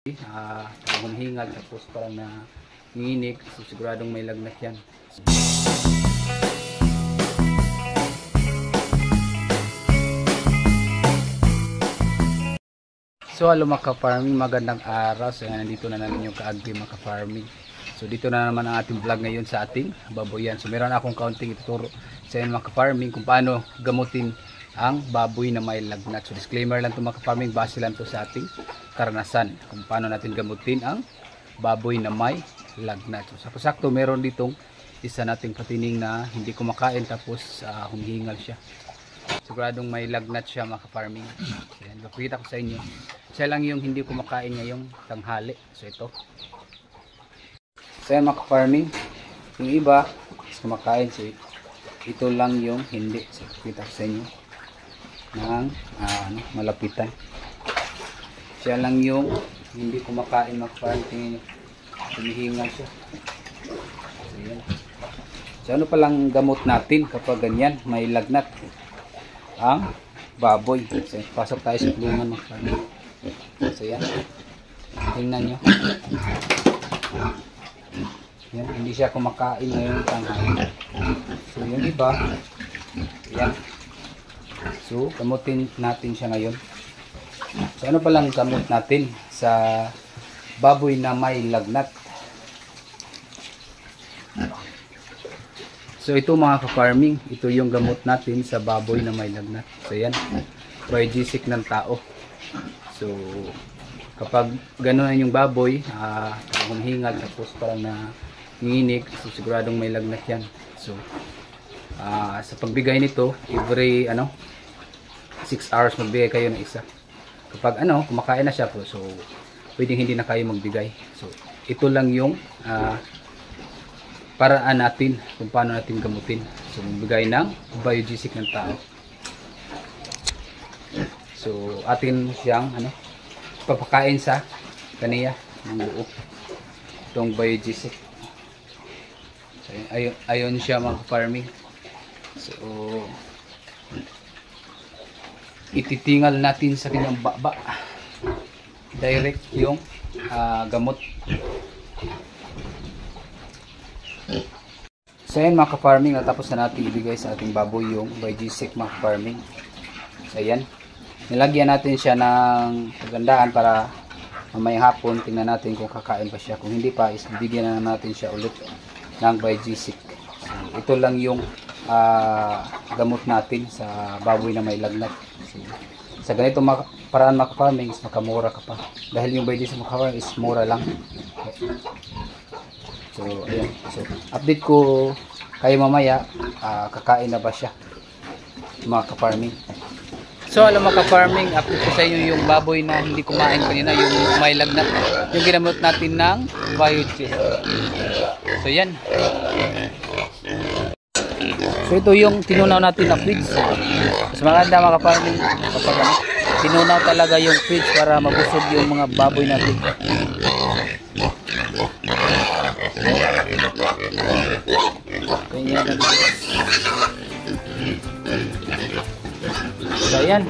Humihingal tapos parang nanginginig, so siguradong may lagnat yan. So hello mga ka-farming, magandang araw. So nandito na namin yung ka-agri mga ka-farming. So dito na naman ang ating vlog ngayon sa ating baboyan. So meron akong kaunting ituturo sa inyo mga ka-farming kung paano gamutin ang baboy na may lagnat. So disclaimer lang ito mga ka-farming, base lang ito sa ating karanasan kung paano natin gamutin ang baboy na may lagnat. So sakto meron ditong isa nating patining na hindi kumakain tapos humihingal siya. Siguradong may lagnat siya mga ka-farming. So yan, papakita ko sa inyo. Siya lang yung hindi kumakain ngayong tanghali. So ito. So yan mga ka-farming, yung iba is kumakain. So ito lang yung hindi. So papakita ko sa inyo ng malapitan. Siya lang yung hindi kumakain mga ka-farming. Tingnan nyo, humihingal siya. So yan. So ano palang gamot natin kapag ganyan may lagnat ang baboy? So pasok tayo sa kulungan mga ka-farming. So yan, tingnan nyo. Yan, hindi siya kumakain ngayong tanghali. So yung iba, yan. So gamutin natin siya ngayon. So ano palang gamot natin sa baboy na may lagnat? So ito mga ka-farming, ito yung gamot natin sa baboy na may lagnat. So yan, biogesic ng tao. So kapag gano'n yung baboy, humihingal tapos parang nanginginig, so siguradong may lagnat yan. So sa pagbigay nito, every 6 hours magbigay kayo ng isa. Kapag kumakain na siya po, so pwedeng hindi na kayo magbigay. So ito lang yung paraan natin kung paano natin gamutin. So magbigay ng biogesic ng tao. So atin siyang papakain sa kaniya ng buo itong biogesic. So ayon siya mga farming. So ititingal natin sa kanyang baba direct yung gamot. So ayan mga ka-farming, natapos na natin ibigay sa ating baboy yung biogesic mga ka-farming. So ayan, nilagyan natin siya ng kagandaan para mamayang hapon tingnan natin kung kakain pa siya. Kung hindi pa, is bibigyan na natin siya ulit ng biogesic. So ito lang yung gamot natin sa baboy na may lagnat. So, sa ganito paraan mga ka-farming, is makamura ka pa. Dahil yung biogesic mga ka-farming is mura lang. So ayan, so update ko kayo mamaya kakain na ba siya mga ka-farming. So alam mga ka-farming, update ko sa inyo yung baboy na hindi kumain kanina, yung may lagnat, yung ginamot natin ng biogesic. So yan. So ito yung tinunaw natin na feeds. Mas maganda mga ka-farming kapag tinunaw talaga yung feeds para mabusog yung mga baboy natin. So ayan.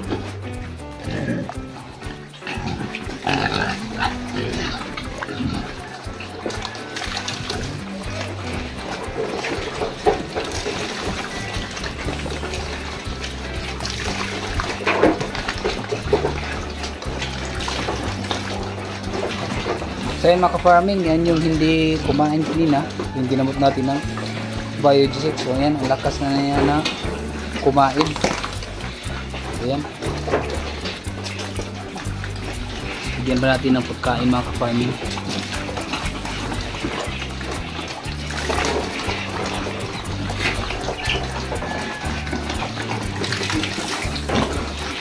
So yan mga ka-farming, yan yung hindi kumain kanina, yung ginamot natin ng biogesic. So yan, ang lakas na yan na kumain. So yan, bigyan ba natin ng pagkain mga ka-farming.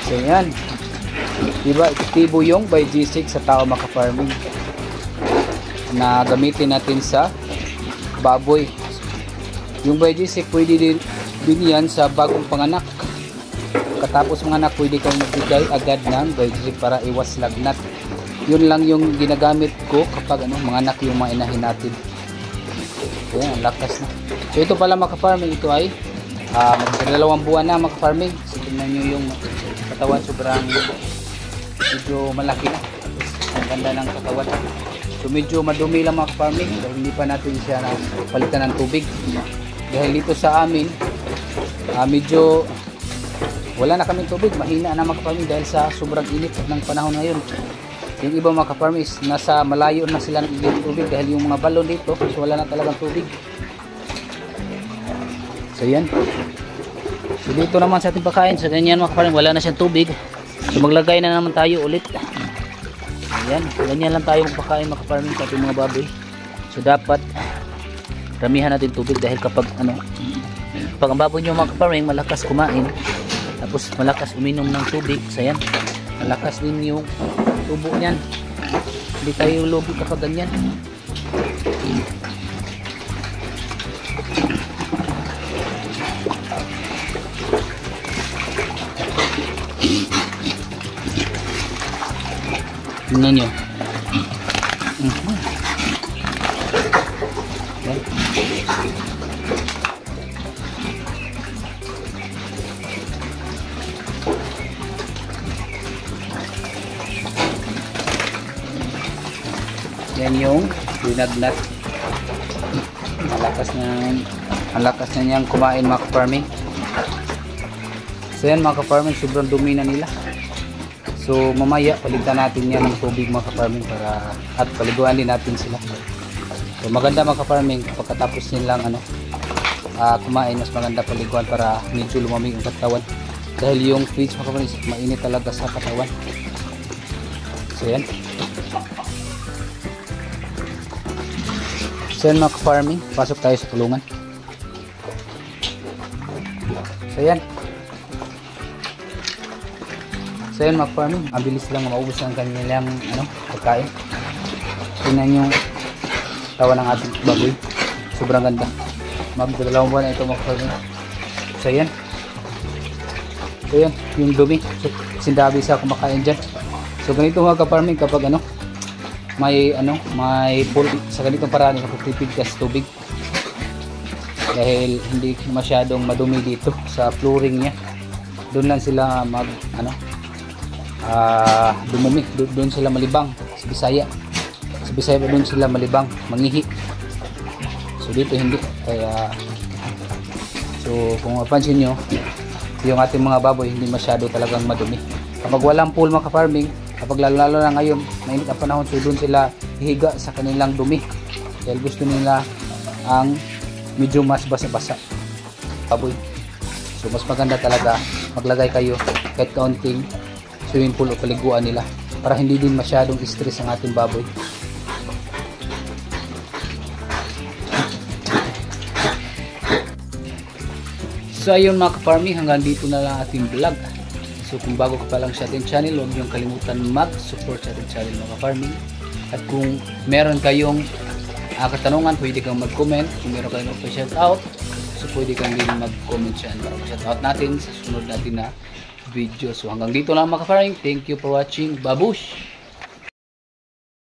So yan, diba epektibo yung biogesic sa tao mga ka-farming na gamitin natin sa baboy. Yung biogesic pwede din yan sa bagong panganak. Katapos manganak, pwede kang magbigay agad ng biogesic para iwas lagnat. Yun lang yung ginagamit ko kapag manganak yung mga inahin natin. Ayan, ang lakas na. So ito pala mga ka-farming, ito ay mag-2 buwan na mga ka-farming. So tingnan nyo yung katawan, sobrang medyo malaki na. Ang ganda ng katawan. So medyo madumi lang mga ka-farming dahil hindi pa natin siya na palitan ng tubig. Dahil dito sa amin, medyo wala na kaming tubig. Mahina na mga ka-farming dahil sa sobrang init ng panahon ngayon. Yung iba mga ka-farming is nasa malayo na sila ng tubig dahil yung mga balon dito so wala na talagang tubig. So yan. So dito naman sa ating pagkain, sa ganyan mga ka-farming, wala na siyang tubig. So maglagay na naman tayo ulit. Ayan, ganyan lang tayo magpakain mga ka-farming sa ating mga baboy. So dapat ramihan natin tubig dahil kapag pag ang baboy nyo mga ka-farming malakas kumain, tapos malakas uminom ng tubig, so ayan, malakas din yung tubo niyan. Hindi tayo lugi kapag ganyan. Tingnan nyo. Yan yung binagnat. Malakas na niyang kumain mga ka-farming. So yan mga ka-farming, sobrang dumi na nila. So mamaya palitan natin yan ng tubig mga ka-farming para at paliguan din natin sila. So maganda mga ka-farming pagkatapos nilang kumain, mas maganda paliguan para medyo lumamig ang katawan. Dahil yung feeds mga ka-farming mainit talaga sa katawan. So yan. So yan mga ka-farming, pasok tayo sa kulungan. So yan. So yun mga farming, ang bilis lang maubos ng kanilang pagkain. Tingnan yung tawa ng ating baboy. Sobrang ganda. Magdalawang buwan na ito mga farming. So yan. So yan, yung dumi. So, sindabi sa kumakain dyan. So ganito mga ka-farming kapag may pool sa ganitong paraan sa pagtipid ka sa tubig. Dahil hindi masyadong madumi dito sa flooring niya. Doon lang sila dumumi, doon sila malibang sa Bisaya doon sila malibang, mangihi. So dito hindi, kaya so kung mapansin nyo yung ating mga baboy hindi masyado talagang madumi kapag walang pool mga ka-farming. Kapag lalo na ngayon mainit ang panahon, so doon sila hihiga sa kanilang dumi dahil gusto nila ang medyo mas basa-basa baboy. So mas maganda talaga maglagay kayo kahit kaunting swimming pool o paliguan nila para hindi din masyadong stress ang ating baboy. So ayun mga ka-farming, hanggang dito na lang ating vlog. So kung bago ka pa lang sa ating channel, huwag niyong kalimutan mag-support sa ating channel mga ka-farming. At kung meron kayong katanungan, pwede kang mag-comment. Kung meron kayong shout out, so pwede kang din mag-comment siya para ma-shout out natin sa sunod natin na video. So hanggang dito lang mga ka-farming. Thank you for watching. Babush!